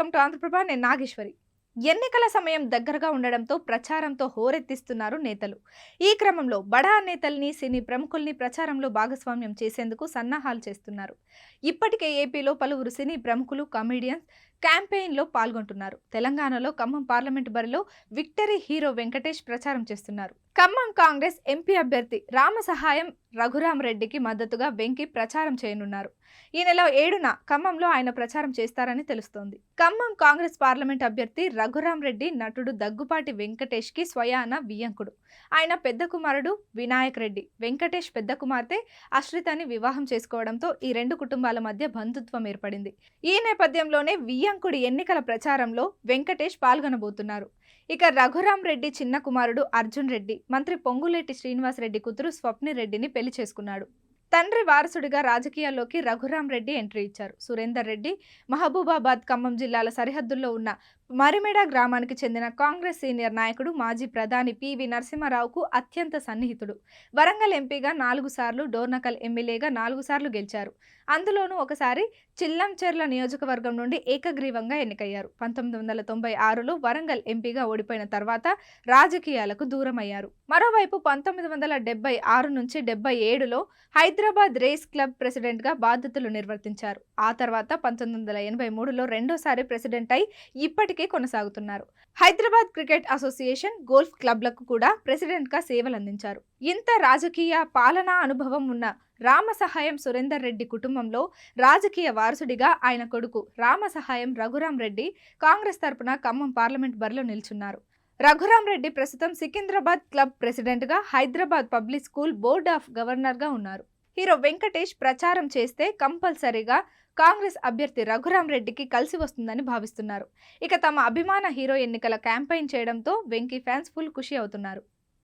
Welcome to Andhraprabha. నేను నాగేశ్వరి. ఎన్నికల సమయం దగ్గరగా ఉండడంతో ప్రచారంతో హోరెత్తిస్తున్నారు నేతలు. ఈ క్రమంలో బడా నేతల్ని, సినీ ప్రముఖుల్ని ప్రచారంలో భాగస్వామ్యం చేసేందుకు సన్నాహాలు చేస్తున్నారు. ఇప్పటికే ఏపీలో పలువురు సినీ ప్రముఖులు, కమెడియన్స్ క్యాంపెయిన్లో పాల్గొంటున్నారు. తెలంగాణలో ఖమ్మం పార్లమెంటు బరిలో విక్టరీ హీరో వెంకటేష్ ప్రచారం చేస్తున్నారు. ఖమ్మం కాంగ్రెస్ ఎంపీ అభ్యర్థి రామసహాయం రఘురామరెడ్డికి మద్దతుగా వెంకీ ప్రచారం చేయనున్నారు. ఈ నెల 7న ఖమ్మంలో ఆయన ప్రచారం చేస్తారని తెలుస్తోంది. ఖమ్మం కాంగ్రెస్ పార్లమెంట్ అభ్యర్థి రఘురామరెడ్డి నటుడు దగ్గుపాటి వెంకటేష్ కి స్వయాన వియ్యంకుడు. ఆయన పెద్ద కుమారుడు వినాయక్ రెడ్డి, వెంకటేష్ పెద్ద కుమార్తె అశ్రితని వివాహం చేసుకోవడంతో ఈ రెండు కుటుంబాల మధ్య బంధుత్వం ఏర్పడింది. ఈ నేపథ్యంలోనే వియ్యంకుడి ఎన్నికల ప్రచారంలో వెంకటేష్ పాల్గొనబోతున్నారు. ఇక రఘురామరెడ్డి చిన్న కుమారుడు అర్జున్ రెడ్డి మంత్రి పొంగులేటి శ్రీనివాసరెడ్డి కూతురు స్వప్నిరెడ్డిని పెళ్లి చేసుకున్నాడు. తండ్రి వారసుడిగా రాజకీయాల్లోకి రఘురామరెడ్డి ఎంట్రీ ఇచ్చారు. సురేందర్ రెడ్డి మహబూబాబాద్, ఖమ్మం జిల్లాల సరిహద్దుల్లో ఉన్న మరిమెడ గ్రామానికి చెందిన కాంగ్రెస్ సీనియర్ నాయకుడు, మాజీ ప్రధాని పివి నరసింహారావుకు అత్యంత సన్నిహితుడు. వరంగల్ ఎంపీగా 4 సార్లు, డోర్నకల్ ఎమ్మెల్యేగా 4 సార్లు గెలిచారు. అందులోనూ ఒకసారి చిల్లంచెర్ల నియోజకవర్గం నుండి ఏకగ్రీవంగా ఎన్నికయ్యారు. 1996లో వరంగల్ ఎంపీగా ఓడిపోయిన తర్వాత రాజకీయాలకు దూరమయ్యారు. మరోవైపు 1976 నుంచి 77లో హైదరాబాద్ రేస్ క్లబ్ ప్రెసిడెంట్గా బాధ్యతలు నిర్వర్తించారు. ఆ తర్వాత 1983లో రెండోసారి ప్రెసిడెంట్ అయి ఇప్పటికే కొనసాగుతున్నారు. హైదరాబాద్ క్రికెట్ అసోసియేషన్, గోల్ఫ్ క్లబ్లకు కూడా ప్రెసిడెంట్గా సేవలందించారు. ఇంత రాజకీయ పాలనా అనుభవం ఉన్న రామసహాయం సురేందర్ రెడ్డి కుటుంబంలో రాజకీయ వారసుడిగా ఆయన కొడుకు రామసహాయం రఘురామరెడ్డి కాంగ్రెస్ తరపున ఖమ్మం పార్లమెంట్ బరిలో నిల్చున్నారు. రఘురామరెడ్డి ప్రస్తుతం సికింద్రాబాద్ క్లబ్ ప్రెసిడెంట్గా, Hyderabad public school board of గవర్నర్గా ఉన్నారు. హీరో వెంకటేష్ ప్రచారం చేస్తే కంపల్సరీగా కాంగ్రెస్ అభ్యర్థి రఘురామరెడ్డికి కలిసి వస్తుందని భావిస్తున్నారు. ఇక తమ అభిమాన హీరో ఎన్నికల క్యాంపెయిన్ చేయడంతో వెంకీ ఫ్యాన్స్ ఫుల్ ఖుషి అవుతున్నారు.